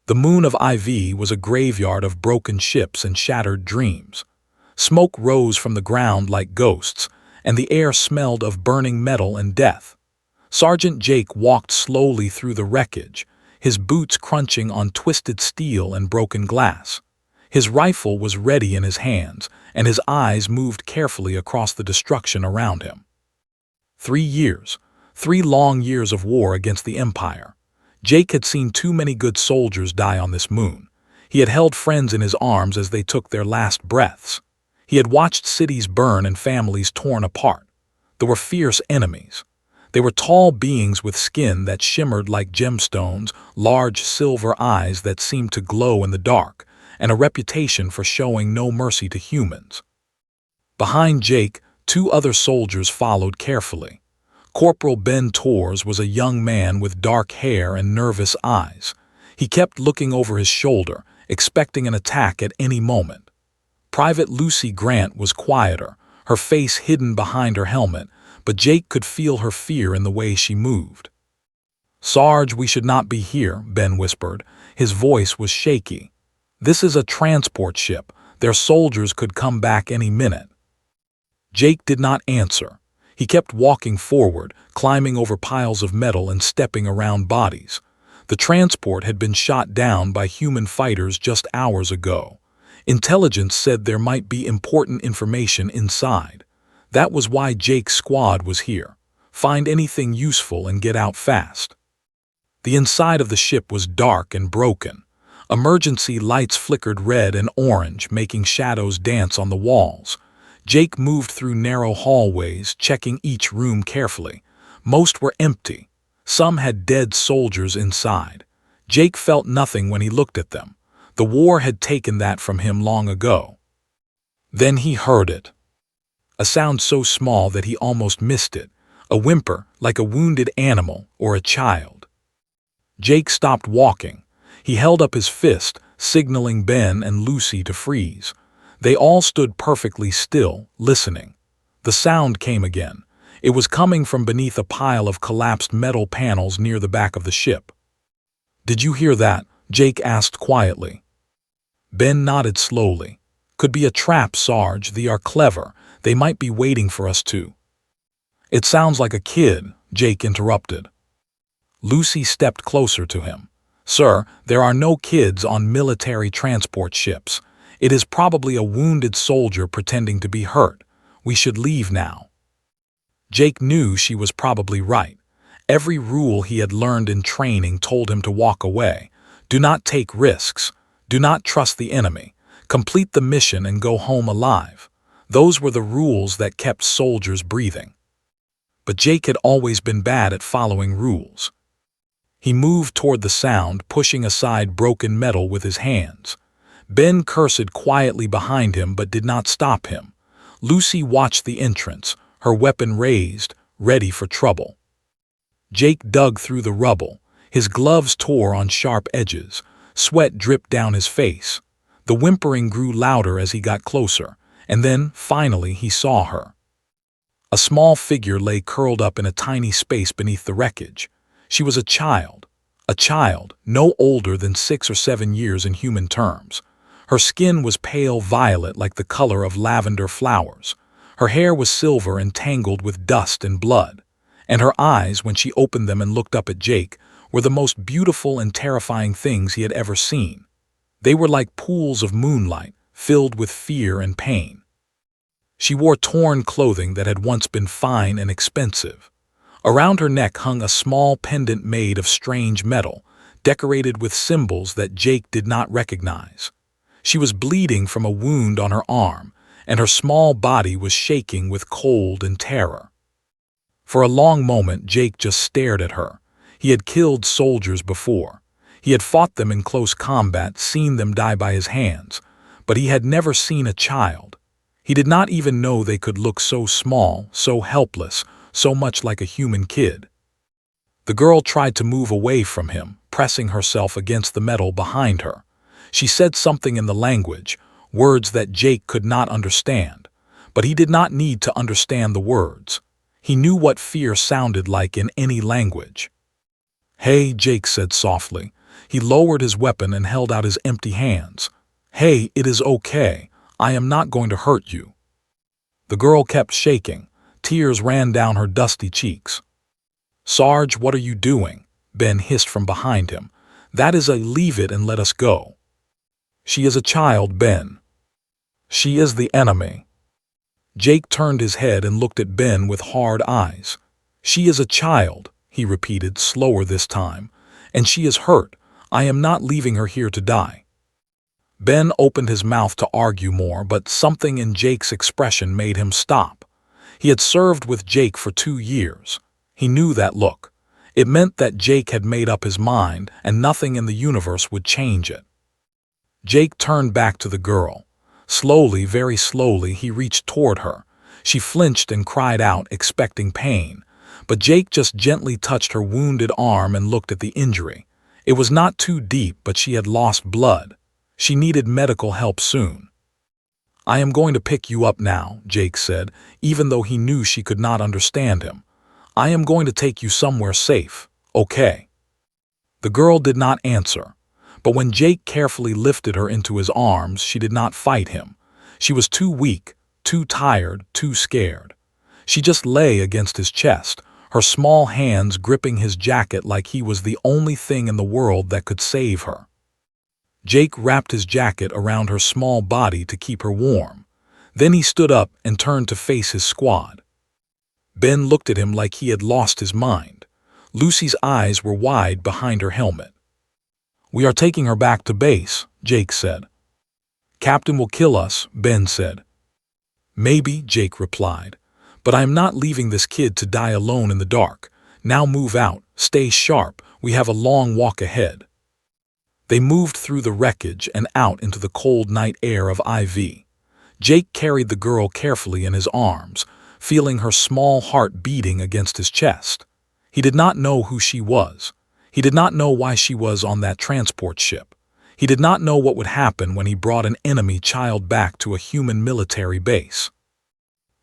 The moon of IV was a graveyard of broken ships and shattered dreams. Smoke rose from the ground like ghosts, and the air smelled of burning metal and death. Sergeant Jake walked slowly through the wreckage, his boots crunching on twisted steel and broken glass. His rifle was ready in his hands, and his eyes moved carefully across the destruction around him. 3 years, 3 long years of war against the Empire. Jake had seen too many good soldiers die on this moon. He had held friends in his arms as they took their last breaths. He had watched cities burn and families torn apart. There were fierce enemies. They were tall beings with skin that shimmered like gemstones, large silver eyes that seemed to glow in the dark, and a reputation for showing no mercy to humans. Behind Jake, 2 other soldiers followed carefully. Corporal Ben Torres was a young man with dark hair and nervous eyes. He kept looking over his shoulder, expecting an attack at any moment. Private Lucy Grant was quieter, her face hidden behind her helmet, but Jake could feel her fear in the way she moved. "Sarge, we should not be here," Ben whispered. His voice was shaky. "This is a transport ship. Their soldiers could come back any minute." Jake did not answer. He kept walking forward, climbing over piles of metal and stepping around bodies. The transport had been shot down by human fighters just hours ago. Intelligence said there might be important information inside. That was why Jake's squad was here. Find anything useful and get out fast. The inside of the ship was dark and broken. Emergency lights flickered red and orange, making shadows dance on the walls. Jake moved through narrow hallways, checking each room carefully. Most were empty. Some had dead soldiers inside. Jake felt nothing when he looked at them. The war had taken that from him long ago. Then he heard it. A sound so small that he almost missed it. A whimper, like a wounded animal or a child. Jake stopped walking. He held up his fist, signaling Ben and Lucy to freeze. They all stood perfectly still, listening. The sound came again. It was coming from beneath a pile of collapsed metal panels near the back of the ship. "Did you hear that?" Jake asked quietly. Ben nodded slowly. "Could be a trap, Sarge. They are clever. They might be waiting for us to." "It sounds like a kid," Jake interrupted. Lucy stepped closer to him. "Sir, there are no kids on military transport ships. It is probably a wounded soldier pretending to be hurt. We should leave now." Jake knew she was probably right. Every rule he had learned in training told him to walk away. Do not take risks. Do not trust the enemy. Complete the mission and go home alive. Those were the rules that kept soldiers breathing. But Jake had always been bad at following rules. He moved toward the sound, pushing aside broken metal with his hands. Ben cursed quietly behind him but did not stop him. Lucy watched the entrance, her weapon raised, ready for trouble. Jake dug through the rubble. His gloves tore on sharp edges. Sweat dripped down his face. The whimpering grew louder as he got closer, and then, finally, he saw her. A small figure lay curled up in a tiny space beneath the wreckage. She was a child, no older than 6 or 7 years in human terms. Her skin was pale violet like the color of lavender flowers. Her hair was silver and tangled with dust and blood. And her eyes, when she opened them and looked up at Jake, were the most beautiful and terrifying things he had ever seen. They were like pools of moonlight, filled with fear and pain. She wore torn clothing that had once been fine and expensive. Around her neck hung a small pendant made of strange metal, decorated with symbols that Jake did not recognize. She was bleeding from a wound on her arm, and her small body was shaking with cold and terror. For a long moment, Jake just stared at her. He had killed soldiers before. He had fought them in close combat, seen them die by his hands, but he had never seen a child. He did not even know they could look so small, so helpless, so much like a human kid. The girl tried to move away from him, pressing herself against the metal behind her. She said something in the language, words that Jake could not understand, but he did not need to understand the words. He knew what fear sounded like in any language. "Hey," Jake said softly. He lowered his weapon and held out his empty hands. "Hey, it is okay. I am not going to hurt you." The girl kept shaking. Tears ran down her dusty cheeks. "Sarge, what are you doing?" Ben hissed from behind him. "That is a leave it and let us go." "She is a child, Ben." "She is the enemy." Jake turned his head and looked at Ben with hard eyes. "She is a child," he repeated, slower this time, "and she is hurt. I am not leaving her here to die." Ben opened his mouth to argue more, but something in Jake's expression made him stop. He had served with Jake for 2 years. He knew that look. It meant that Jake had made up his mind, and nothing in the universe would change it. Jake turned back to the girl. Slowly, very slowly, he reached toward her. She flinched and cried out, expecting pain. But Jake just gently touched her wounded arm and looked at the injury. It was not too deep, but she had lost blood. She needed medical help soon. "I am going to pick you up now," Jake said, even though he knew she could not understand him. "I am going to take you somewhere safe, okay?" The girl did not answer. But when Jake carefully lifted her into his arms, she did not fight him. She was too weak, too tired, too scared. She just lay against his chest, her small hands gripping his jacket like he was the only thing in the world that could save her. Jake wrapped his jacket around her small body to keep her warm. Then he stood up and turned to face his squad. Ben looked at him like he had lost his mind. Lucy's eyes were wide behind her helmet. "We are taking her back to base," Jake said. "Captain will kill us," Ben said. "Maybe," Jake replied, "but I am not leaving this kid to die alone in the dark. Now move out, stay sharp, we have a long walk ahead." They moved through the wreckage and out into the cold night air of IV. Jake carried the girl carefully in his arms, feeling her small heart beating against his chest. He did not know who she was. He did not know why she was on that transport ship. He did not know what would happen when he brought an enemy child back to a human military base.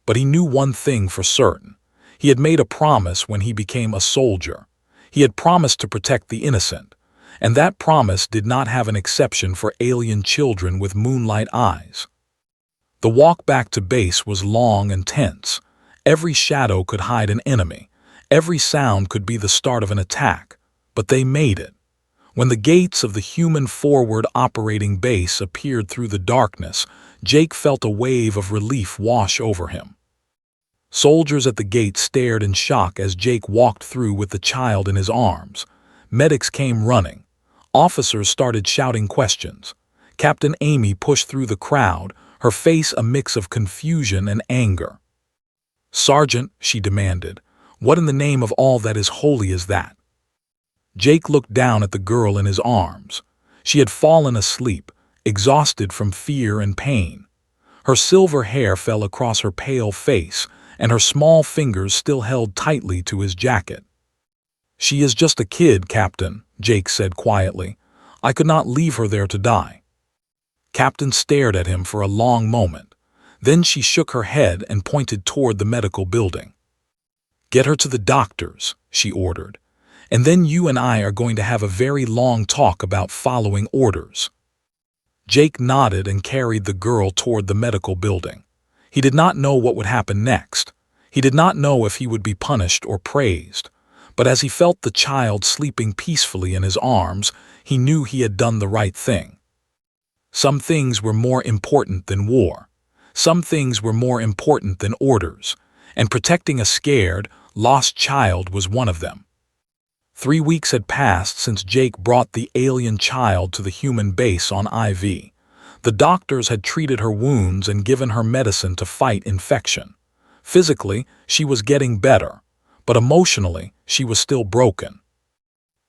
But he knew one thing for certain. He had made a promise when he became a soldier. He had promised to protect the innocent, and that promise did not have an exception for alien children with moonlight eyes. The walk back to base was long and tense. Every shadow could hide an enemy. Every sound could be the start of an attack. But they made it. When the gates of the human forward operating base appeared through the darkness, Jake felt a wave of relief wash over him. Soldiers at the gate stared in shock as Jake walked through with the child in his arms. Medics came running. Officers started shouting questions. Captain Amy pushed through the crowd, her face a mix of confusion and anger. "Sergeant," she demanded, "what in the name of all that is holy is that?" Jake looked down at the girl in his arms. She had fallen asleep, exhausted from fear and pain. Her silver hair fell across her pale face, and her small fingers still held tightly to his jacket. "She is just a kid, Captain," Jake said quietly. "I could not leave her there to die." Captain stared at him for a long moment. Then she shook her head and pointed toward the medical building. "Get her to the doctors," she ordered. "And then you and I are going to have a very long talk about following orders." Jake nodded and carried the girl toward the medical building. He did not know what would happen next. He did not know if he would be punished or praised. But as he felt the child sleeping peacefully in his arms, he knew he had done the right thing. Some things were more important than war. Some things were more important than orders. And protecting a scared, lost child was one of them. 3 weeks had passed since Jake brought the alien child to the human base on IV. The doctors had treated her wounds and given her medicine to fight infection. Physically, she was getting better, but emotionally, she was still broken.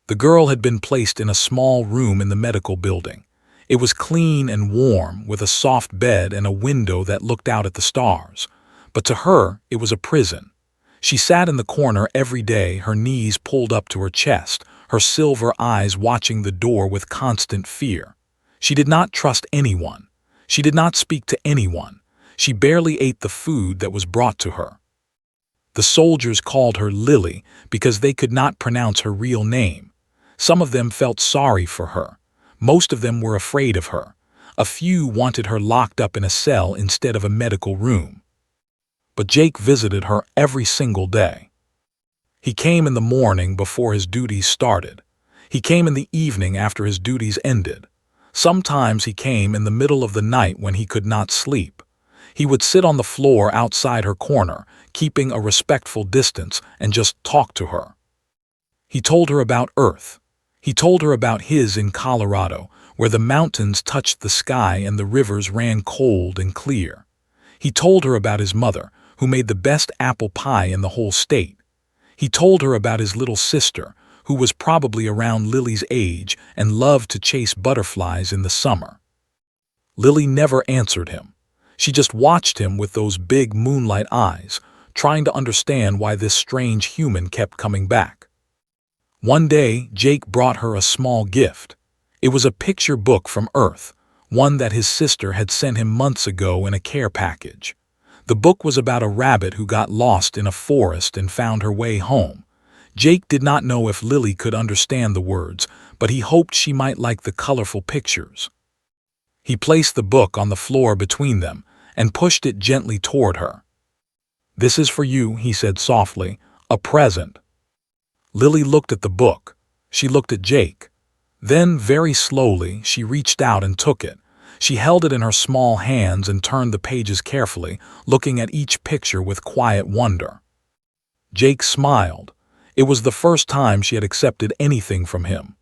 The girl had been placed in a small room in the medical building. It was clean and warm, with a soft bed and a window that looked out at the stars. But to her, it was a prison. She sat in the corner every day, her knees pulled up to her chest, her silver eyes watching the door with constant fear. She did not trust anyone. She did not speak to anyone. She barely ate the food that was brought to her. The soldiers called her Lily because they could not pronounce her real name. Some of them felt sorry for her. Most of them were afraid of her. A few wanted her locked up in a cell instead of a medical room. But Jake visited her every single day. He came in the morning before his duties started. He came in the evening after his duties ended. Sometimes he came in the middle of the night when he could not sleep. He would sit on the floor outside her corner, keeping a respectful distance, and just talk to her. He told her about Earth. He told her about his in Colorado, where the mountains touched the sky and the rivers ran cold and clear. He told her about his mother, who made the best apple pie in the whole state. He told her about his little sister, who was probably around Lily's age and loved to chase butterflies in the summer. Lily never answered him. She just watched him with those big moonlight eyes, trying to understand why this strange human kept coming back. One day, Jake brought her a small gift. It was a picture book from Earth, one that his sister had sent him months ago in a care package. The book was about a rabbit who got lost in a forest and found her way home. Jake did not know if Lily could understand the words, but he hoped she might like the colorful pictures. He placed the book on the floor between them and pushed it gently toward her. "This is for you," he said softly, "a present." Lily looked at the book. She looked at Jake. Then, very slowly, she reached out and took it. She held it in her small hands and turned the pages carefully, looking at each picture with quiet wonder. Jake smiled. It was the first time she had accepted anything from him.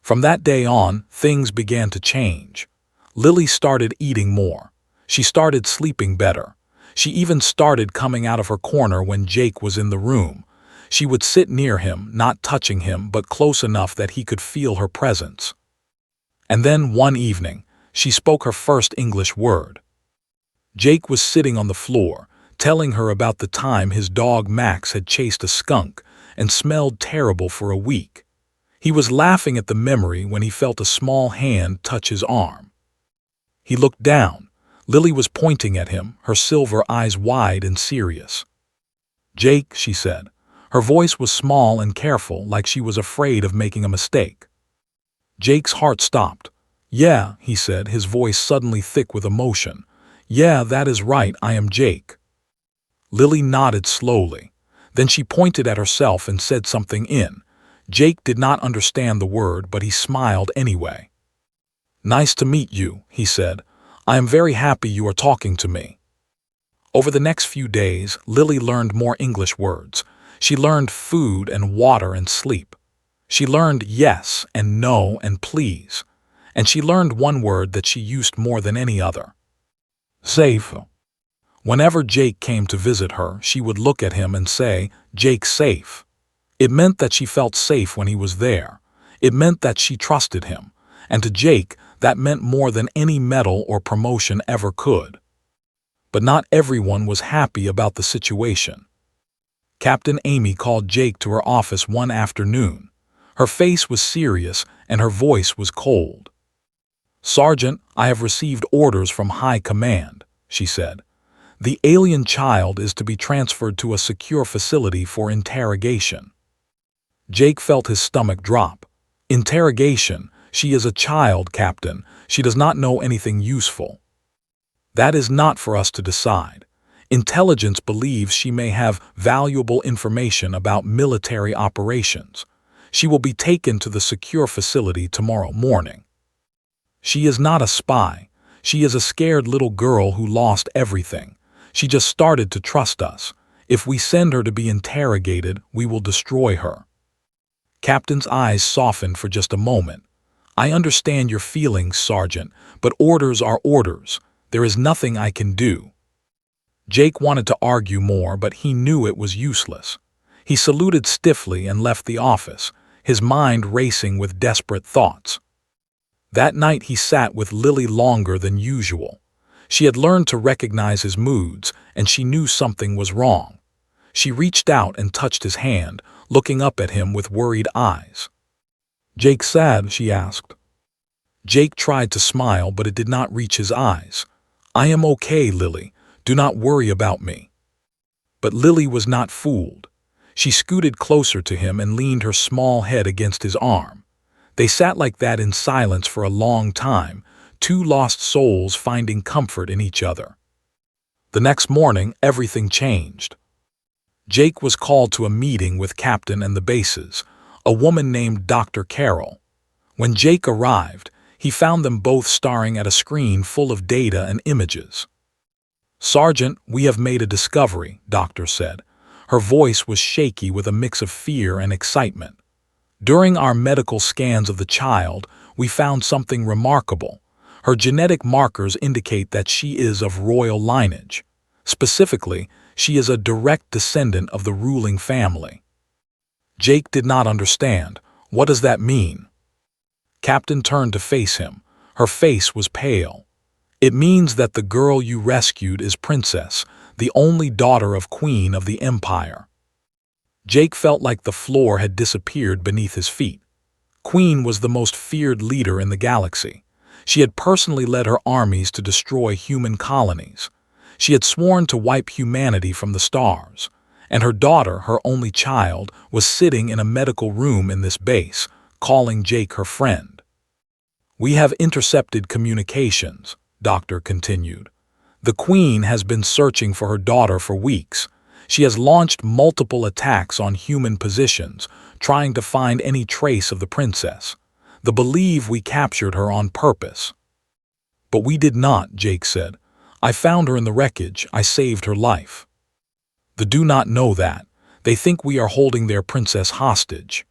From that day on, things began to change. Lily started eating more. She started sleeping better. She even started coming out of her corner when Jake was in the room. She would sit near him, not touching him, but close enough that he could feel her presence. And then, one evening, she spoke her first English word. Jake was sitting on the floor, telling her about the time his dog Max had chased a skunk and smelled terrible for a week. He was laughing at the memory when he felt a small hand touch his arm. He looked down. Lily was pointing at him, her silver eyes wide and serious. "Jake," she said. Her voice was small and careful, like she was afraid of making a mistake. Jake's heart stopped. "Yeah," he said, his voice suddenly thick with emotion. "Yeah, that is right, I am Jake." Lily nodded slowly. Then she pointed at herself and said something in. Jake did not understand the word, but he smiled anyway. "Nice to meet you," he said. "I am very happy you are talking to me." Over the next few days, Lily learned more English words. She learned food and water and sleep. She learned yes and no and please. And she learned one word that she used more than any other. Safe. Whenever Jake came to visit her, she would look at him and say, "Jake's safe." It meant that she felt safe when he was there. It meant that she trusted him. And to Jake, that meant more than any medal or promotion ever could. But not everyone was happy about the situation. Captain Amy called Jake to her office one afternoon. Her face was serious and her voice was cold. "Sergeant, I have received orders from High Command," she said. "The alien child is to be transferred to a secure facility for interrogation." Jake felt his stomach drop. "Interrogation? She is a child, Captain. She does not know anything useful." "That is not for us to decide. Intelligence believes she may have valuable information about military operations. She will be taken to the secure facility tomorrow morning." "She is not a spy. She is a scared little girl who lost everything. She just started to trust us. If we send her to be interrogated, we will destroy her." Captain's eyes softened for just a moment. "I understand your feelings, Sergeant, but orders are orders. There is nothing I can do." Jake wanted to argue more, but he knew it was useless. He saluted stiffly and left the office, his mind racing with desperate thoughts. That night he sat with Lily longer than usual. She had learned to recognize his moods, and she knew something was wrong. She reached out and touched his hand, looking up at him with worried eyes. "Jake sad?" she asked. Jake tried to smile, but it did not reach his eyes. "I am okay, Lily. Do not worry about me." But Lily was not fooled. She scooted closer to him and leaned her small head against his arm. They sat like that in silence for a long time, two lost souls finding comfort in each other. The next morning, everything changed. Jake was called to a meeting with Captain and the bases, a woman named Dr. Carroll. When Jake arrived, he found them both staring at a screen full of data and images. "Sergeant, we have made a discovery," Doctor said. Her voice was shaky with a mix of fear and excitement. "During our medical scans of the child, we found something remarkable. Her genetic markers indicate that she is of royal lineage. Specifically, she is a direct descendant of the ruling family." Jake did not understand. "What does that mean?" Captain turned to face him. Her face was pale. "It means that the girl you rescued is Princess, the only daughter of Queen of the Empire." Jake felt like the floor had disappeared beneath his feet. Queen was the most feared leader in the galaxy. She had personally led her armies to destroy human colonies. She had sworn to wipe humanity from the stars. And her daughter, her only child, was sitting in a medical room in this base, calling Jake her friend. "We have intercepted communications," Doctor continued. "The Queen has been searching for her daughter for weeks. She has launched multiple attacks on human positions, trying to find any trace of the princess. They believe we captured her on purpose." "But we did not," Jake said. "I found her in the wreckage. I saved her life." "They do not know that. They think we are holding their princess hostage."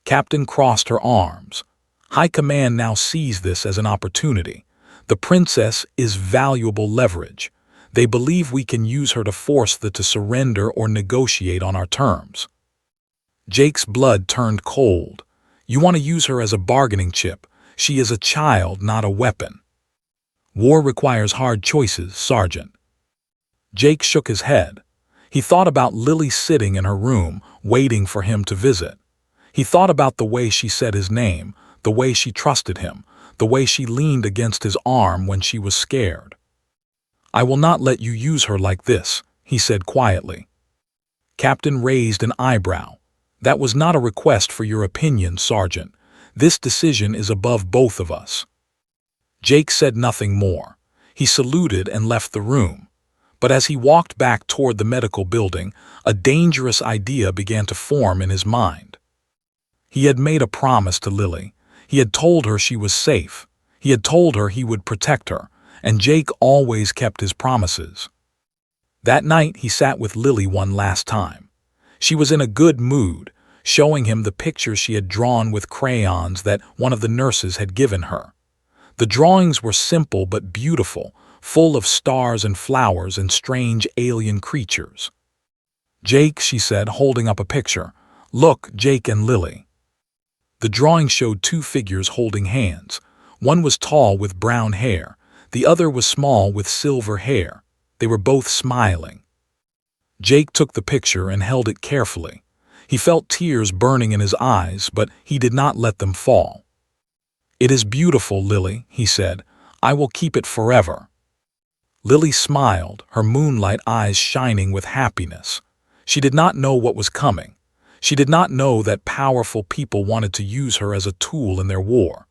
Captain crossed her arms. "High Command now sees this as an opportunity. The princess is valuable leverage. They believe we can use her to force them to surrender or negotiate on our terms." Jake's blood turned cold. "You want to use her as a bargaining chip. She is a child, not a weapon." "War requires hard choices, Sergeant." Jake shook his head. He thought about Lily sitting in her room, waiting for him to visit. He thought about the way she said his name, the way she trusted him, the way she leaned against his arm when she was scared. "I will not let you use her like this," he said quietly. Captain raised an eyebrow. "That was not a request for your opinion, Sergeant. This decision is above both of us." Jake said nothing more. He saluted and left the room. But as he walked back toward the medical building, a dangerous idea began to form in his mind. He had made a promise to Lily. He had told her she was safe. He had told her he would protect her, and Jake always kept his promises. That night he sat with Lily one last time. She was in a good mood, showing him the pictures she had drawn with crayons that one of the nurses had given her. The drawings were simple but beautiful, full of stars and flowers and strange alien creatures. "Jake," she said, holding up a picture. "Look, Jake and Lily." The drawing showed two figures holding hands. One was tall with brown hair. The other was small with silver hair. They were both smiling. Jake took the picture and held it carefully. He felt tears burning in his eyes, but he did not let them fall. "It is beautiful, Lily," he said. "I will keep it forever." Lily smiled, her moonlight eyes shining with happiness. She did not know what was coming. She did not know that powerful people wanted to use her as a tool in their war.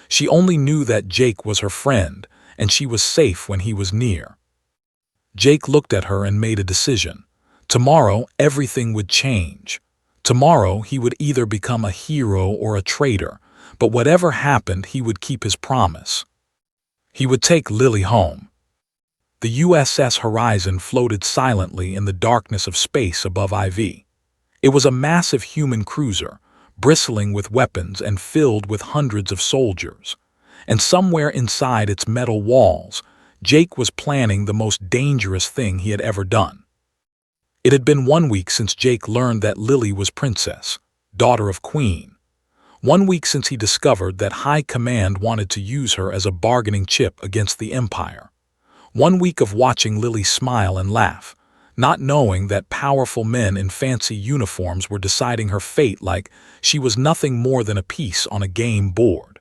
She only knew that Jake was her friend, and she was safe when he was near. Jake looked at her and made a decision. Tomorrow, everything would change. Tomorrow, he would either become a hero or a traitor, but whatever happened, he would keep his promise. He would take Lily home. The USS Horizon floated silently in the darkness of space above IV. It was a massive human cruiser, bristling with weapons and filled with hundreds of soldiers. And somewhere inside its metal walls, Jake was planning the most dangerous thing he had ever done. It had been 1 week since Jake learned that Lily was Princess, daughter of Queen. 1 week since he discovered that High Command wanted to use her as a bargaining chip against the Empire. 1 week of watching Lily smile and laugh, not knowing that powerful men in fancy uniforms were deciding her fate like she was nothing more than a piece on a game board.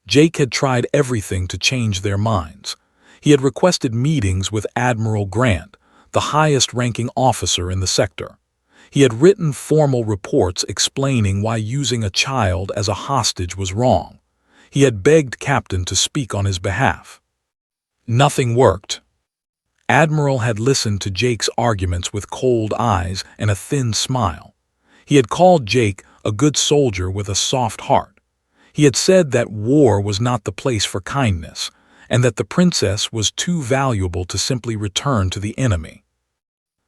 Jake had tried everything to change their minds. He had requested meetings with Admiral Grant, the highest-ranking officer in the sector. He had written formal reports explaining why using a child as a hostage was wrong. He had begged Captain to speak on his behalf. Nothing worked. Admiral had listened to Jake's arguments with cold eyes and a thin smile. He had called Jake a good soldier with a soft heart. He had said that war was not the place for kindness, and that the princess was too valuable to simply return to the enemy.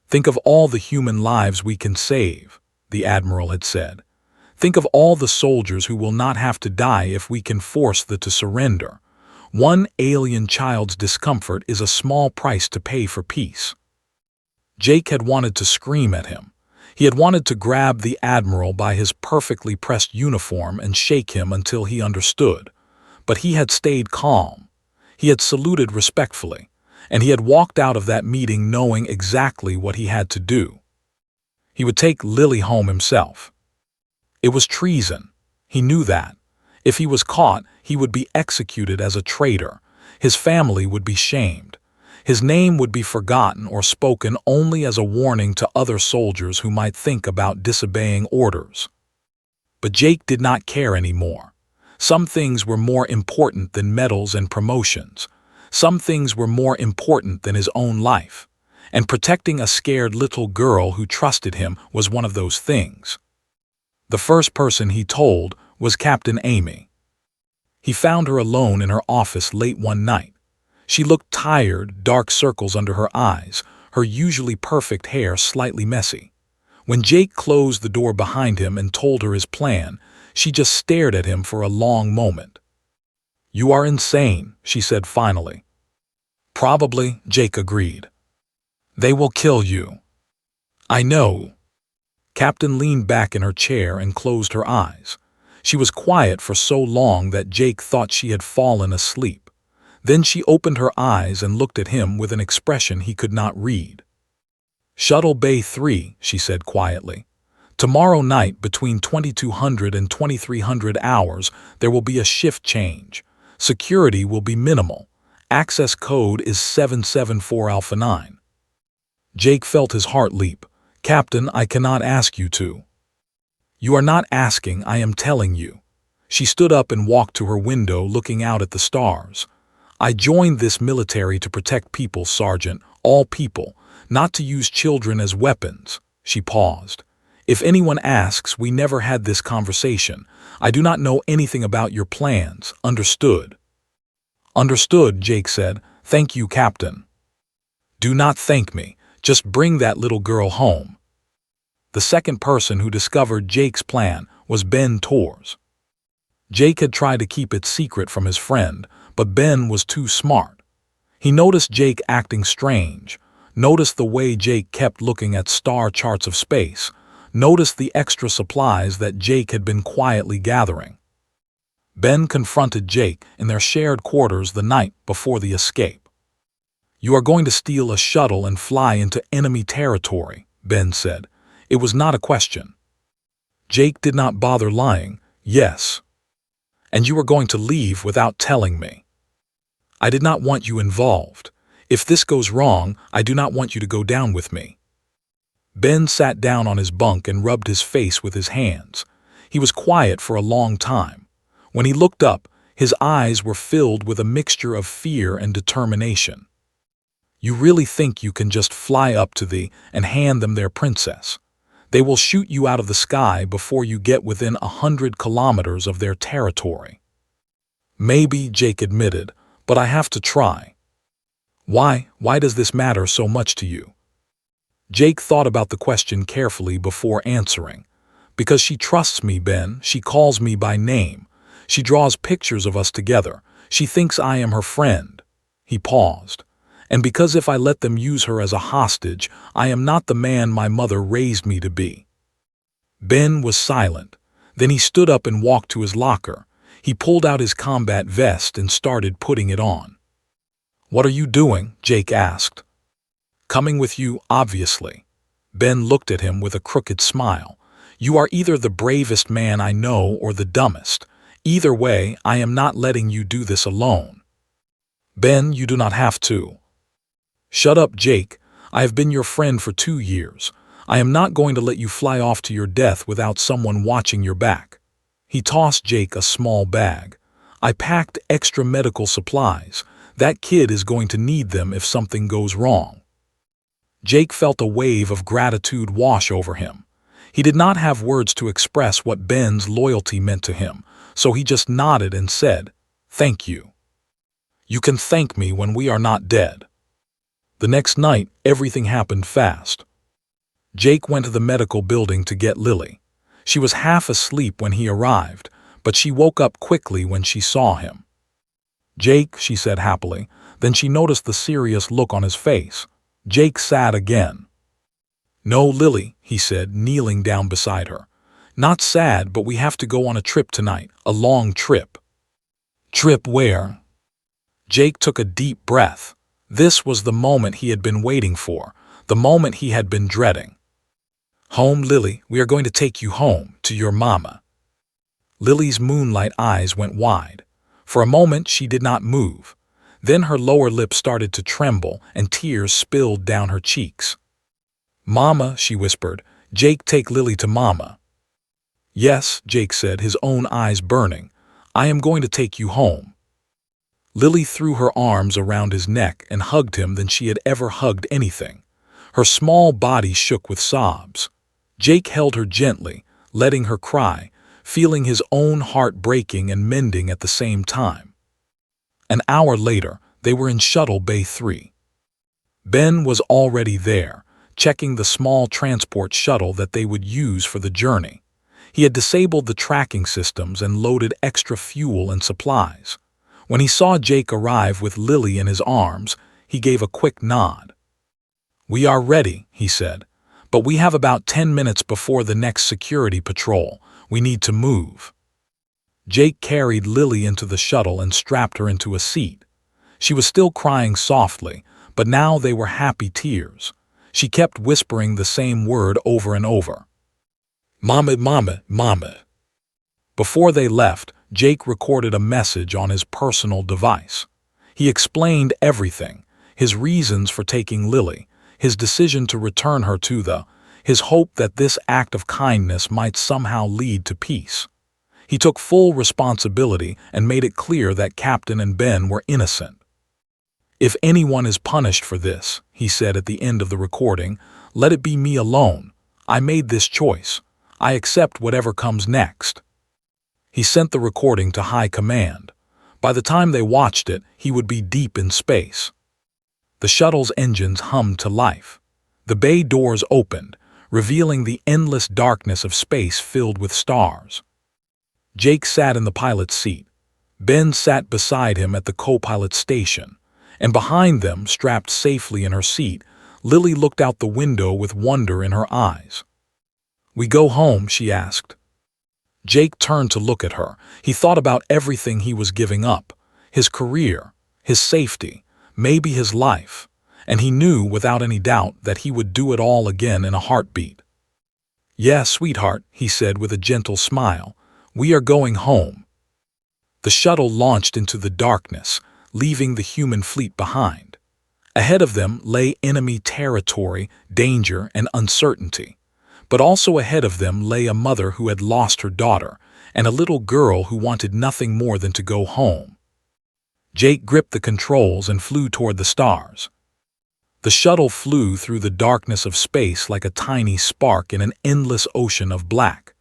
"Think of all the human lives we can save," the Admiral had said. "Think of all the soldiers who will not have to die if we can force them to surrender. One alien child's discomfort is a small price to pay for peace." Jake had wanted to scream at him. He had wanted to grab the Admiral by his perfectly pressed uniform and shake him until he understood. But he had stayed calm. He had saluted respectfully, and he had walked out of that meeting knowing exactly what he had to do. He would take Lily home himself. It was treason. He knew that. If he was caught, he would be executed as a traitor. His family would be shamed. His name would be forgotten or spoken only as a warning to other soldiers who might think about disobeying orders. But Jake did not care anymore. Some things were more important than medals and promotions. Some things were more important than his own life. And protecting a scared little girl who trusted him was one of those things. The first person he told was Captain Amy. He found her alone in her office late one night. She looked tired, dark circles under her eyes, her usually perfect hair slightly messy. When Jake closed the door behind him and told her his plan, she just stared at him for a long moment. "You are insane," she said finally. "Probably," Jake agreed. "They will kill you." "I know." Captain leaned back in her chair and closed her eyes. She was quiet for so long that Jake thought she had fallen asleep. Then she opened her eyes and looked at him with an expression he could not read. "Shuttle Bay 3, she said quietly. "Tomorrow night between 2200 and 2300 hours, there will be a shift change. Security will be minimal. Access code is 774 Alpha 9. Jake felt his heart leap. "Captain, I cannot ask you to." "You are not asking, I am telling you." She stood up and walked to her window, looking out at the stars. "I joined this military to protect people, Sergeant, all people, not to use children as weapons." She paused. "If anyone asks, we never had this conversation. I do not know anything about your plans. Understood?" "Understood," Jake said. "Thank you, Captain." "Do not thank me. Just bring that little girl home." The second person who discovered Jake's plan was Ben Torres. Jake had tried to keep it secret from his friend, but Ben was too smart. He noticed Jake acting strange, noticed the way Jake kept looking at star charts of space, noticed the extra supplies that Jake had been quietly gathering. Ben confronted Jake in their shared quarters the night before the escape. "You are going to steal a shuttle and fly into enemy territory," Ben said. It was not a question. Jake did not bother lying. "Yes." "And you are going to leave without telling me." "I did not want you involved. If this goes wrong, I do not want you to go down with me." Ben sat down on his bunk and rubbed his face with his hands. He was quiet for a long time. When he looked up, his eyes were filled with a mixture of fear and determination. "You really think you can just fly up to thee and hand them their princess? They will shoot you out of the sky before you get within 100 kilometers of their territory." "Maybe," Jake admitted, "but I have to try." Why does this matter so much to you?" Jake thought about the question carefully before answering. "Because she trusts me, Ben. She calls me by name. She draws pictures of us together. She thinks I am her friend." He paused. "And because if I let them use her as a hostage, I am not the man my mother raised me to be." Ben was silent. Then he stood up and walked to his locker. He pulled out his combat vest and started putting it on. "What are you doing?" Jake asked. "Coming with you, obviously." Ben looked at him with a crooked smile. "You are either the bravest man I know or the dumbest. Either way, I am not letting you do this alone." "Ben, you do not have to." "Shut up, Jake. I have been your friend for 2 years. I am not going to let you fly off to your death without someone watching your back." He tossed Jake a small bag. "I packed extra medical supplies. That kid is going to need them if something goes wrong." Jake felt a wave of gratitude wash over him. He did not have words to express what Ben's loyalty meant to him, so he just nodded and said, "Thank you. You can thank me when we are not dead." The next night, everything happened fast. Jake went to the medical building to get Lily. She was half asleep when he arrived, but she woke up quickly when she saw him. "Jake," she said happily, then she noticed the serious look on his face. Jake sat again. "No, Lily," he said, kneeling down beside her. "Not sad, but we have to go on a trip tonight, a long trip." "Trip where?" Jake took a deep breath. This was the moment he had been waiting for, the moment he had been dreading. "Home, Lily, we are going to take you home, to your mama." Lily's moonlight eyes went wide. For a moment she did not move. Then her lower lip started to tremble and tears spilled down her cheeks. "Mama," she whispered. "Jake, take Lily to Mama." "Yes," Jake said, his own eyes burning. "I am going to take you home." Lily threw her arms around his neck and hugged him than she had ever hugged anything. Her small body shook with sobs. Jake held her gently, letting her cry, feeling his own heart breaking and mending at the same time. An hour later, they were in Shuttle Bay 3. Ben was already there, checking the small transport shuttle that they would use for the journey. He had disabled the tracking systems and loaded extra fuel and supplies. When he saw Jake arrive with Lily in his arms, he gave a quick nod. "We are ready," he said, "but we have about 10 minutes before the next security patrol. We need to move." Jake carried Lily into the shuttle and strapped her into a seat. She was still crying softly, but now they were happy tears. She kept whispering the same word over and over. "Mama, mama, mama." Before they left, Jake recorded a message on his personal device. He explained everything, his reasons for taking Lily, his decision to return her to his hope that this act of kindness might somehow lead to peace. He took full responsibility and made it clear that Captain and Ben were innocent. "If anyone is punished for this," he said at the end of the recording, "let it be me alone. I made this choice. I accept whatever comes next." He sent the recording to High Command. By the time they watched it, he would be deep in space. The shuttle's engines hummed to life. The bay doors opened, revealing the endless darkness of space filled with stars. Jake sat in the pilot's seat. Ben sat beside him at the co-pilot station, and behind them, strapped safely in her seat, Lily looked out the window with wonder in her eyes. "We go home?" she asked. Jake turned to look at her. He thought about everything he was giving up, his career, his safety, maybe his life, and he knew without any doubt that he would do it all again in a heartbeat. "Yeah, sweetheart," he said with a gentle smile, "we are going home." The shuttle launched into the darkness, leaving the human fleet behind. Ahead of them lay enemy territory, danger, and uncertainty. But also ahead of them lay a mother who had lost her daughter, and a little girl who wanted nothing more than to go home. Jake gripped the controls and flew toward the stars. The shuttle flew through the darkness of space like a tiny spark in an endless ocean of black.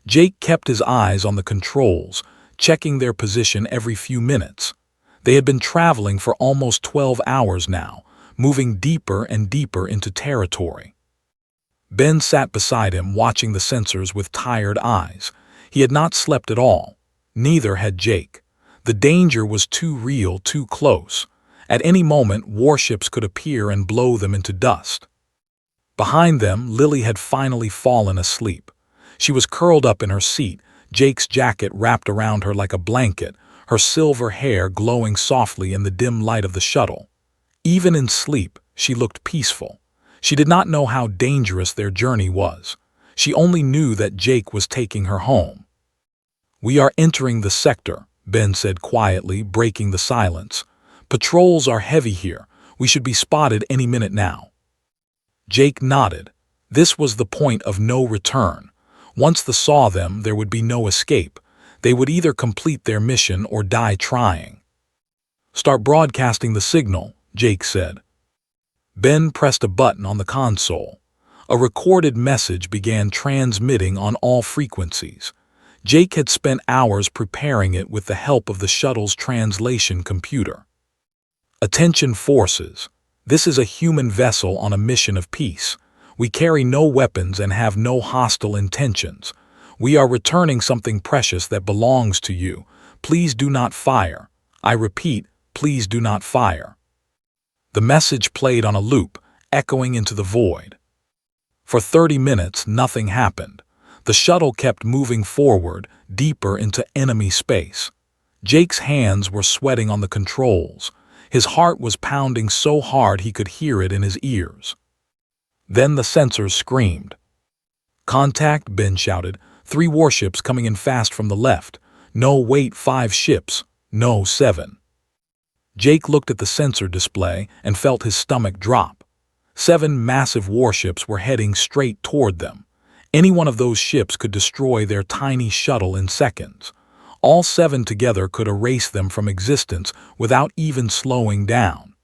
Jake kept his eyes on the controls, checking their position every few minutes. They had been traveling for almost 12 hours now, moving deeper and deeper into territory. Ben sat beside him, watching the sensors with tired eyes. He had not slept at all. Neither had Jake. The danger was too real, too close. At any moment, warships could appear and blow them into dust. Behind them, Lily had finally fallen asleep. She was curled up in her seat, Jake's jacket wrapped around her like a blanket, her silver hair glowing softly in the dim light of the shuttle. Even in sleep, she looked peaceful. She did not know how dangerous their journey was. She only knew that Jake was taking her home. "We are entering the sector," Ben said quietly, breaking the silence. "Patrols are heavy here. We should be spotted any minute now." Jake nodded. This was the point of no return. Once they saw them, there would be no escape. They would either complete their mission or die trying. "Start broadcasting the signal," Jake said. Ben pressed a button on the console. A recorded message began transmitting on all frequencies. Jake had spent hours preparing it with the help of the shuttle's translation computer. "Attention forces. This is a human vessel on a mission of peace. We carry no weapons and have no hostile intentions. We are returning something precious that belongs to you. Please do not fire. I repeat, please do not fire." The message played on a loop, echoing into the void. For 30 minutes, nothing happened. The shuttle kept moving forward, deeper into enemy space. Jake's hands were sweating on the controls. His heart was pounding so hard he could hear it in his ears. Then the sensors screamed. "Contact," Ben shouted. "3 warships coming in fast from the left. No, wait, 5 ships. No, 7. Jake looked at the sensor display and felt his stomach drop. 7 massive warships were heading straight toward them. Any one of those ships could destroy their tiny shuttle in seconds. All 7 together could erase them from existence without even slowing down.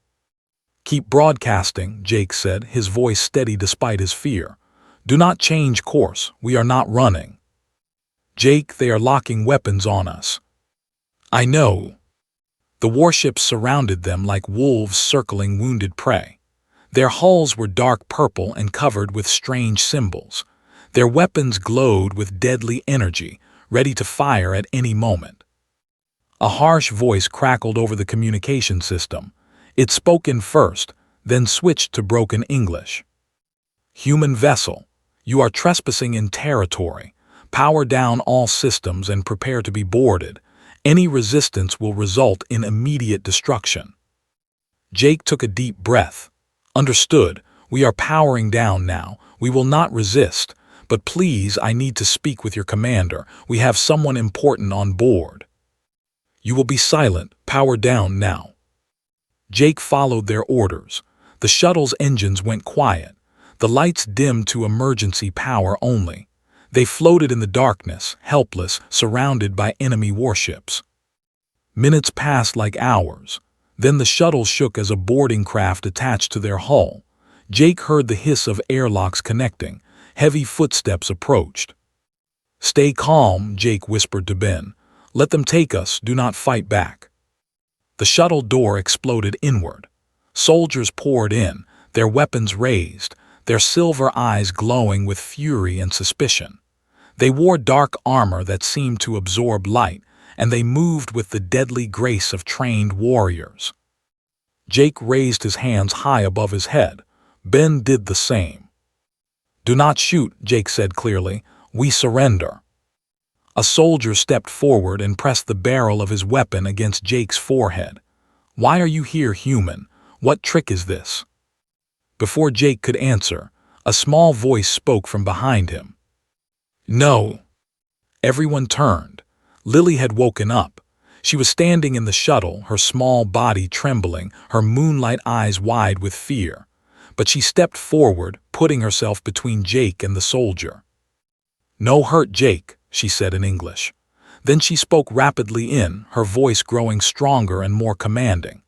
"Keep broadcasting," Jake said, his voice steady despite his fear. "Do not change course. We are not running." "Jake, they are locking weapons on us." "I know." The warships surrounded them like wolves circling wounded prey. Their hulls were dark purple and covered with strange symbols. Their weapons glowed with deadly energy, ready to fire at any moment. A harsh voice crackled over the communication system. It spoke in first, then switched to broken English. "Human vessel, you are trespassing in territory. Power down all systems and prepare to be boarded. Any resistance will result in immediate destruction." Jake took a deep breath. "Understood. We are powering down now. We will not resist. But please, I need to speak with your commander. We have someone important on board." "You will be silent. Power down now." Jake followed their orders. The shuttle's engines went quiet. The lights dimmed to emergency power only. They floated in the darkness, helpless, surrounded by enemy warships. Minutes passed like hours. Then the shuttle shook as a boarding craft attached to their hull. Jake heard the hiss of airlocks connecting. Heavy footsteps approached. "Stay calm," Jake whispered to Ben. "Let them take us. Do not fight back." The shuttle door exploded inward. Soldiers poured in, their weapons raised, their silver eyes glowing with fury and suspicion. They wore dark armor that seemed to absorb light, and they moved with the deadly grace of trained warriors. Jake raised his hands high above his head. Ben did the same. "Do not shoot," Jake said clearly. "We surrender." A soldier stepped forward and pressed the barrel of his weapon against Jake's forehead. "Why are you here, human? What trick is this?" Before Jake could answer, a small voice spoke from behind him. "No." Everyone turned. Lily had woken up. She was standing in the shuttle, her small body trembling, her moonlight eyes wide with fear. But she stepped forward, putting herself between Jake and the soldier. "No hurt, Jake," she said in English. Then she spoke rapidly her voice growing stronger and more commanding.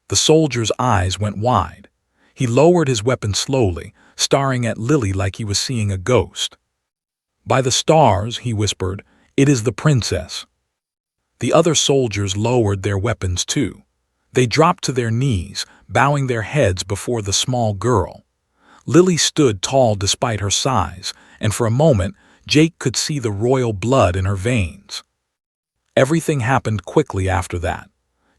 The soldier's eyes went wide. He lowered his weapon slowly, staring at Lily like he was seeing a ghost. "By the stars," he whispered, "it is the princess." The other soldiers lowered their weapons too. They dropped to their knees, bowing their heads before the small girl. Lily stood tall despite her size, and for a moment Jake could see the royal blood in her veins. Everything happened quickly after that.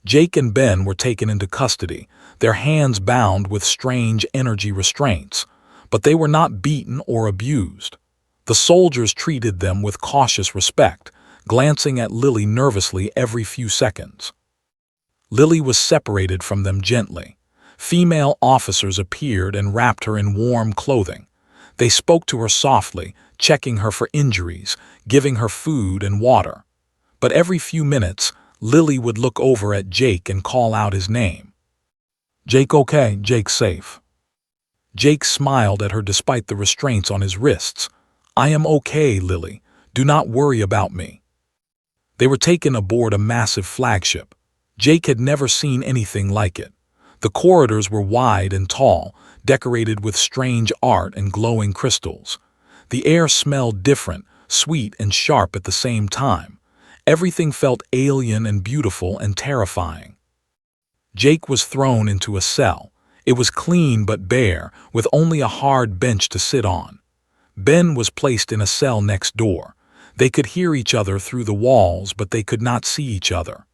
Jake and Ben were taken into custody, their hands bound with strange energy restraints, but they were not beaten or abused. The soldiers treated them with cautious respect, glancing at Lily nervously every few seconds. Lily was separated from them gently. Female officers appeared and wrapped her in warm clothing. They spoke to her softly, checking her for injuries, giving her food and water. But every few minutes, Lily would look over at Jake and call out his name. "Jake okay, Jake safe." Jake smiled at her despite the restraints on his wrists. "I am okay, Lily. Do not worry about me." They were taken aboard a massive flagship. Jake had never seen anything like it. The corridors were wide and tall, decorated with strange art and glowing crystals. The air smelled different, sweet and sharp at the same time. Everything felt alien and beautiful and terrifying. Jake was thrown into a cell. It was clean but bare, with only a hard bench to sit on. Ben was placed in a cell next door. They could hear each other through the walls, but they could not see each other.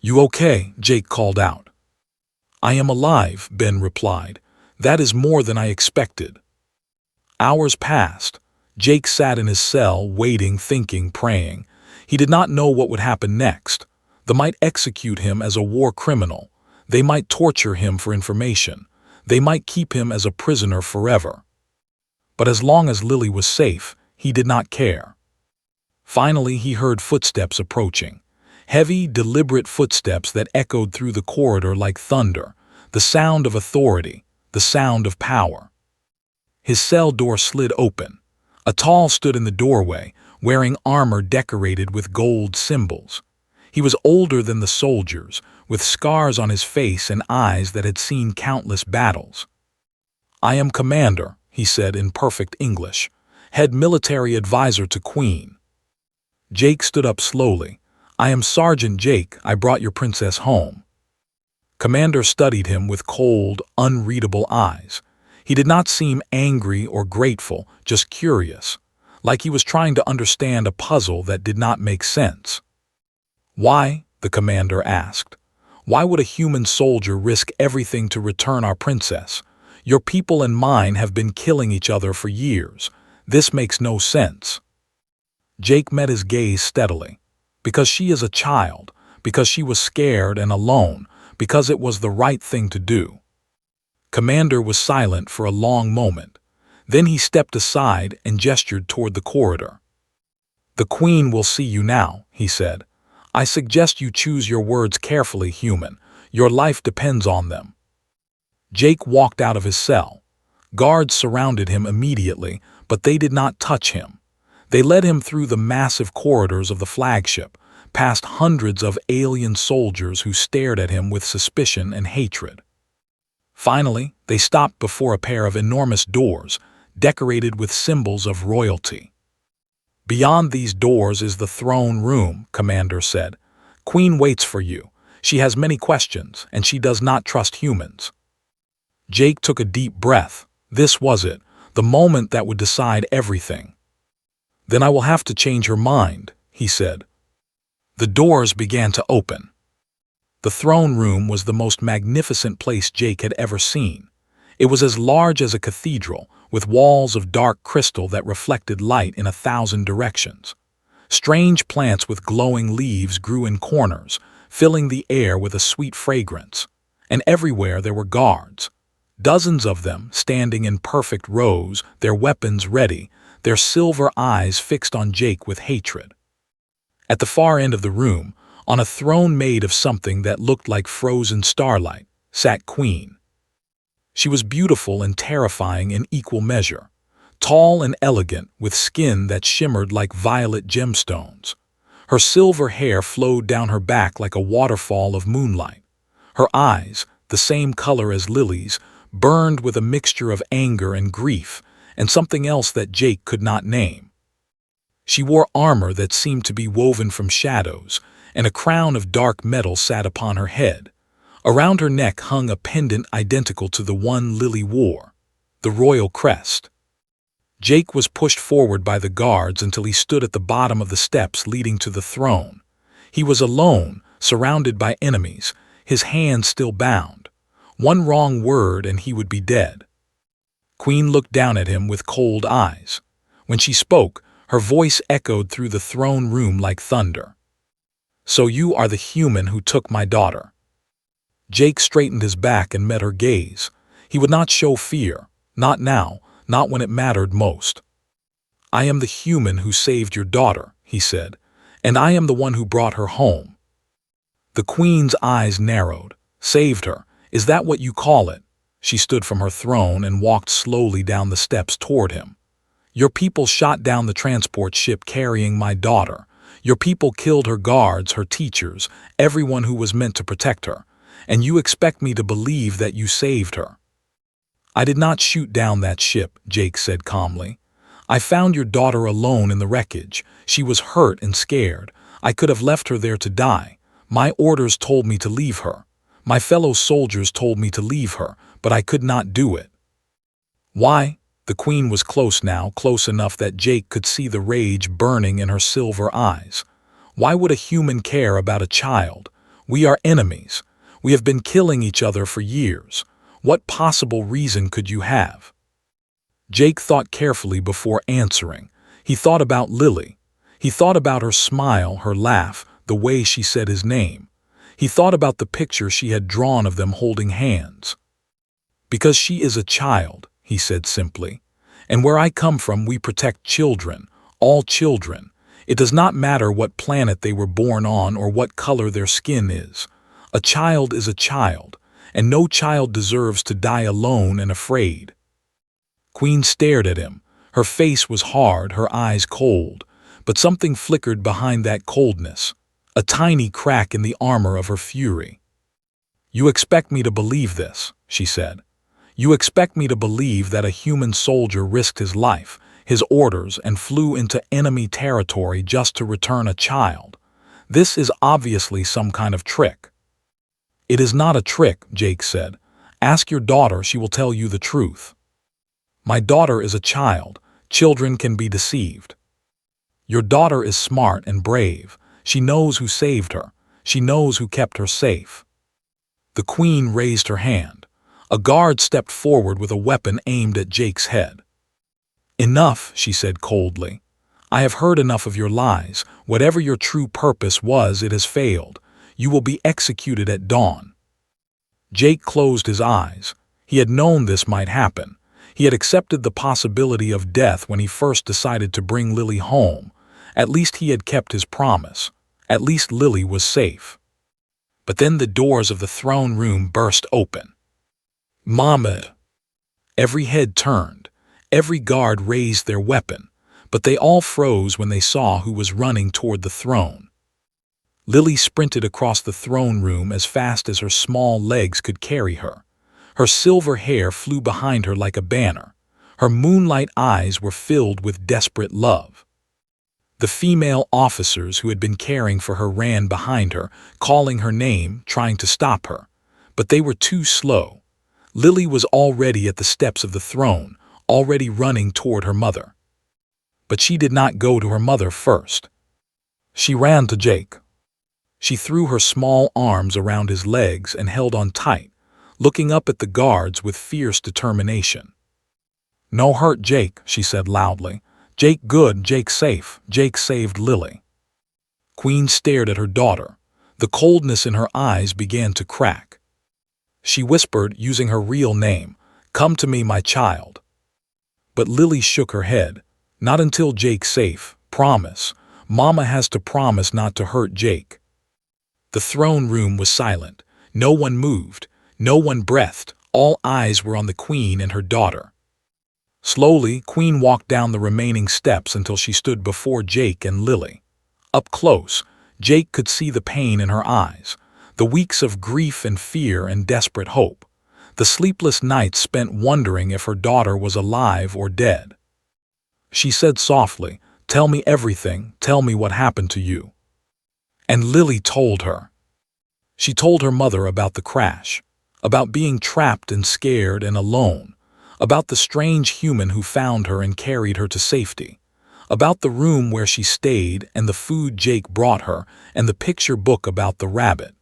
"You okay?" Jake called out. "I am alive," Ben replied. "That is more than I expected." Hours passed. Jake sat in his cell, waiting, thinking, praying. He did not know what would happen next. They might execute him as a war criminal. They might torture him for information. They might keep him as a prisoner forever. But as long as Lily was safe, he did not care. Finally, he heard footsteps approaching. Heavy, deliberate footsteps that echoed through the corridor like thunder. The sound of authority, the sound of power. His cell door slid open. A tall stood in the doorway, wearing armor decorated with gold symbols. He was older than the soldiers, with scars on his face and eyes that had seen countless battles. "I am Commander," he said in perfect English, "head military advisor to Queen." Jake stood up slowly. "I am Sergeant Jake. I brought your princess home." Commander studied him with cold, unreadable eyes. He did not seem angry or grateful, just curious, like he was trying to understand a puzzle that did not make sense. "Why?" the commander asked. "Why would a human soldier risk everything to return our princess? Your people and mine have been killing each other for years. This makes no sense." Jake met his gaze steadily. "Because she is a child, because she was scared and alone, because it was the right thing to do." Commander was silent for a long moment. Then he stepped aside and gestured toward the corridor. "The Queen will see you now," he said. "I suggest you choose your words carefully, human. Your life depends on them." Jake walked out of his cell. Guards surrounded him immediately, but they did not touch him. They led him through the massive corridors of the flagship, past hundreds of alien soldiers who stared at him with suspicion and hatred. Finally, they stopped before a pair of enormous doors, decorated with symbols of royalty. "Beyond these doors is the throne room," Commander said. "Queen waits for you. She has many questions, and she does not trust humans." Jake took a deep breath. This was it, the moment that would decide everything. "Then I will have to change her mind," he said. The doors began to open. The throne room was the most magnificent place Jake had ever seen. It was as large as a cathedral, with walls of dark crystal that reflected light in 1,000 directions. Strange plants with glowing leaves grew in corners, filling the air with a sweet fragrance. And everywhere there were guards. Dozens of them, standing in perfect rows, their weapons ready, their silver eyes fixed on Jake with hatred. At the far end of the room, on a throne made of something that looked like frozen starlight, sat Queen. She was beautiful and terrifying in equal measure, tall and elegant, with skin that shimmered like violet gemstones. Her silver hair flowed down her back like a waterfall of moonlight. Her eyes, the same color as Lily's, burned with a mixture of anger and grief, and something else that Jake could not name. She wore armor that seemed to be woven from shadows, and a crown of dark metal sat upon her head. Around her neck hung a pendant identical to the one Lily wore, the royal crest. Jake was pushed forward by the guards until he stood at the bottom of the steps leading to the throne. He was alone, surrounded by enemies, his hands still bound. One wrong word and he would be dead. Queen looked down at him with cold eyes. When she spoke, her voice echoed through the throne room like thunder. "So you are the human who took my daughter." Jake straightened his back and met her gaze. He would not show fear, not now, not when it mattered most. "I am the human who saved your daughter," he said, "and I am the one who brought her home." The Queen's eyes narrowed. "Saved her, is that what you call it?" She stood from her throne and walked slowly down the steps toward him. Your people shot down the transport ship carrying my daughter. Your people killed her guards, her teachers, everyone who was meant to protect her. And you expect me to believe that you saved her. I did not shoot down that ship, Jake said calmly. I found your daughter alone in the wreckage. She was hurt and scared. I could have left her there to die. My orders told me to leave her. My fellow soldiers told me to leave her, but I could not do it. Why? The queen was close now, close enough that Jake could see the rage burning in her silver eyes. Why would a human care about a child? We are enemies. We have been killing each other for years. What possible reason could you have? Jake thought carefully before answering. He thought about Lily. He thought about her smile, her laugh, the way she said his name. He thought about the picture she had drawn of them holding hands. Because she is a child, he said simply. And where I come from, we protect children, all children. It does not matter what planet they were born on or what color their skin is. A child is a child, and no child deserves to die alone and afraid. Queen stared at him. Her face was hard, her eyes cold, but something flickered behind that coldness, a tiny crack in the armor of her fury. You expect me to believe this, she said. You expect me to believe that a human soldier risked his life, his orders, and flew into enemy territory just to return a child. This is obviously some kind of trick. It is not a trick, Jake said. Ask your daughter, she will tell you the truth. My daughter is a child. Children can be deceived. Your daughter is smart and brave. She knows who saved her. She knows who kept her safe. The queen raised her hand. A guard stepped forward with a weapon aimed at Jake's head. Enough, she said coldly. I have heard enough of your lies. Whatever your true purpose was, it has failed. You will be executed at dawn. Jake closed his eyes. He had known this might happen. He had accepted the possibility of death when he first decided to bring Lily home. At least he had kept his promise. At least Lily was safe. But then the doors of the throne room burst open. Mama! Every head turned. Every guard raised their weapon, but they all froze when they saw who was running toward the throne. Lily sprinted across the throne room as fast as her small legs could carry her. Her silver hair flew behind her like a banner. Her moonlight eyes were filled with desperate love. The female officers who had been caring for her ran behind her, calling her name, trying to stop her. But they were too slow. Lily was already at the steps of the throne, already running toward her mother. But she did not go to her mother first. She ran to Jake. She threw her small arms around his legs and held on tight, looking up at the guards with fierce determination. No hurt, Jake, she said loudly. Jake good, Jake safe, Jake saved Lily. Queen stared at her daughter. The coldness in her eyes began to crack. She whispered, using her real name, "Come to me, my child." But Lily shook her head. Not until Jake's safe. Promise. Mama has to promise not to hurt Jake. The throne room was silent. No one moved. No one breathed. All eyes were on the queen and her daughter. Slowly, Queen walked down the remaining steps until she stood before Jake and Lily. Up close, Jake could see the pain in her eyes, the weeks of grief and fear and desperate hope, the sleepless nights spent wondering if her daughter was alive or dead. She said softly, "Tell me everything, tell me what happened to you." And Lily told her. She told her mother about the crash, about being trapped and scared and alone, about the strange human who found her and carried her to safety, about the room where she stayed and the food Jake brought her and the picture book about the rabbit.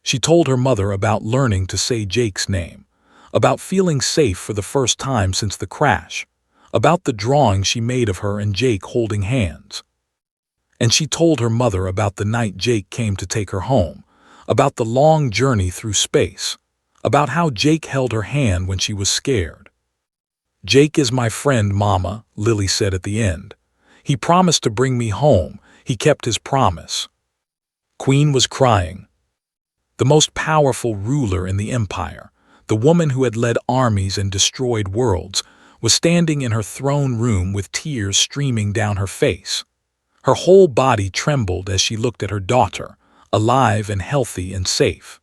She told her mother about learning to say Jake's name, about feeling safe for the first time since the crash, about the drawing she made of her and Jake holding hands. And she told her mother about the night Jake came to take her home, about the long journey through space, about how Jake held her hand when she was scared. "Jake is my friend, Mama," Lily said at the end. "He promised to bring me home. He kept his promise." Queen was crying. The most powerful ruler in the empire, the woman who had led armies and destroyed worlds, was standing in her throne room with tears streaming down her face. Her whole body trembled as she looked at her daughter, alive and healthy and safe.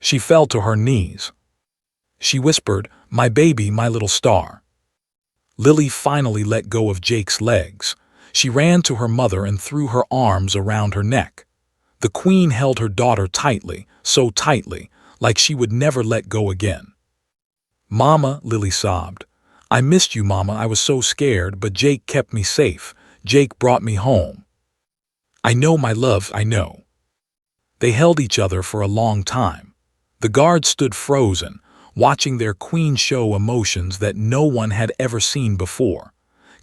She fell to her knees. She whispered, "My baby, my little star." Lily finally let go of Jake's legs. She ran to her mother and threw her arms around her neck. The queen held her daughter tightly, so tightly, like she would never let go again. "Mama," Lily sobbed. "I missed you, Mama. I was so scared, but Jake kept me safe. Jake brought me home." "I know, my love, I know." They held each other for a long time. The guards stood frozen, watching their queen show emotions that no one had ever seen before.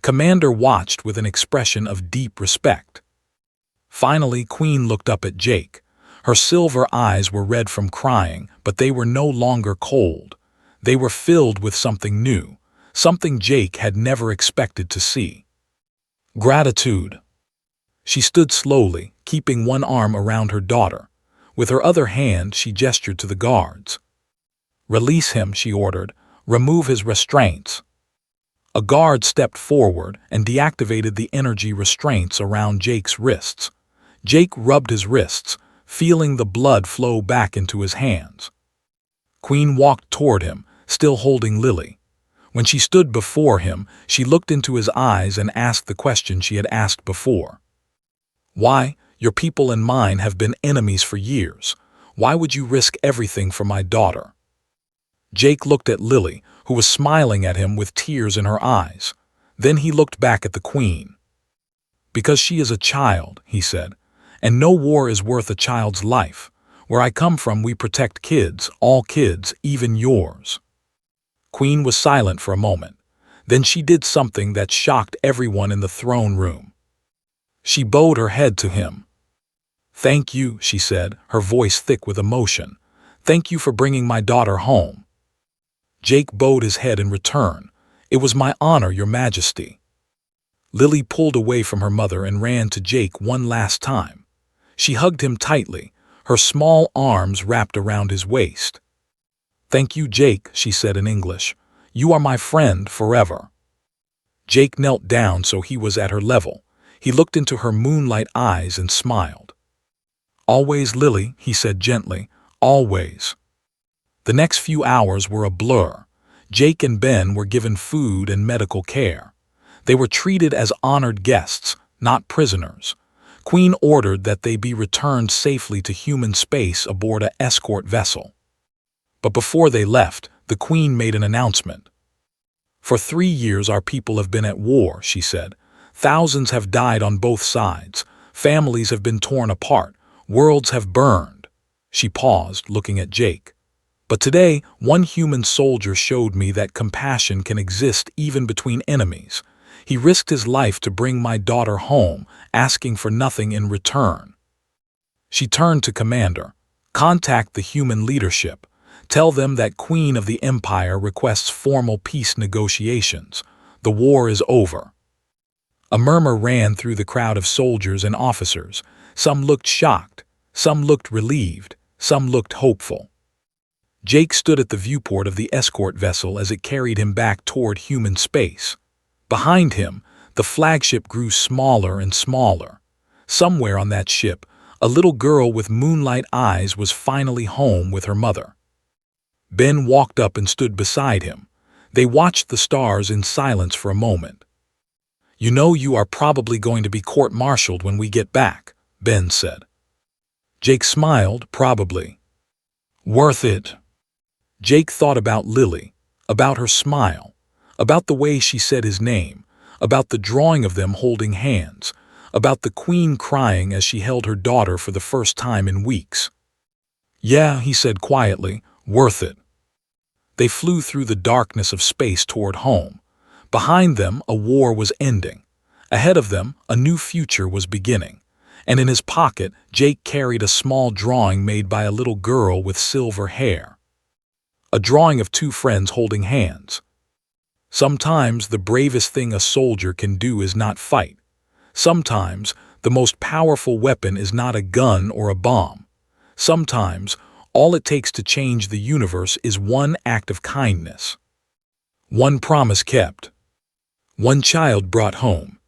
Commander watched with an expression of deep respect. Finally, Queen looked up at Jake. Her silver eyes were red from crying, but they were no longer cold. They were filled with something new, something Jake had never expected to see. Gratitude. She stood slowly, keeping one arm around her daughter. With her other hand, she gestured to the guards. "Release him," she ordered. "Remove his restraints." A guard stepped forward and deactivated the energy restraints around Jake's wrists. Jake rubbed his wrists, feeling the blood flow back into his hands. Queen walked toward him, still holding Lily. When she stood before him, she looked into his eyes and asked the question she had asked before. "Why? Your people and mine have been enemies for years. Why would you risk everything for my daughter?" Jake looked at Lily, who was smiling at him with tears in her eyes. Then he looked back at the queen. "Because she is a child," he said, "and no war is worth a child's life. Where I come from, we protect kids, all kids, even yours." Queen was silent for a moment. Then she did something that shocked everyone in the throne room. She bowed her head to him. "Thank you," she said, her voice thick with emotion. "Thank you for bringing my daughter home." Jake bowed his head in return. "It was my honor, Your Majesty." Lily pulled away from her mother and ran to Jake one last time. She hugged him tightly, her small arms wrapped around his waist. "Thank you, Jake," she said in English. "You are my friend forever." Jake knelt down so he was at her level. He looked into her moonlight eyes and smiled. "Always, Lily," he said gently, "always." The next few hours were a blur. Jake and Ben were given food and medical care. They were treated as honored guests, not prisoners. Queen ordered that they be returned safely to human space aboard an escort vessel. But before they left, the Queen made an announcement. "For 3 years our people have been at war," she said. "Thousands have died on both sides. Families have been torn apart. Worlds have burned." She paused, looking at Jake. "But today, one human soldier showed me that compassion can exist even between enemies. He risked his life to bring my daughter home, asking for nothing in return." She turned to Commander. "Contact the human leadership. Tell them that Queen of the Empire requests formal peace negotiations. The war is over." A murmur ran through the crowd of soldiers and officers. Some looked shocked, some looked relieved, some looked hopeful. Jake stood at the viewport of the escort vessel as it carried him back toward human space. Behind him, the flagship grew smaller and smaller. Somewhere on that ship, a little girl with moonlight eyes was finally home with her mother. Ben walked up and stood beside him. They watched the stars in silence for a moment. "You know you are probably going to be court-martialed when we get back," Ben said. Jake smiled, "Probably." "Worth it." Jake thought about Lily, about her smile, about the way she said his name, about the drawing of them holding hands, about the Queen crying as she held her daughter for the first time in weeks. "Yeah," he said quietly, "worth it." They flew through the darkness of space toward home. Behind them, a war was ending. Ahead of them, a new future was beginning. And in his pocket, Jake carried a small drawing made by a little girl with silver hair. A drawing of 2 friends holding hands. Sometimes the bravest thing a soldier can do is not fight. Sometimes the most powerful weapon is not a gun or a bomb. Sometimes All it takes to change the universe is one act of kindness. One promise kept. One child brought home.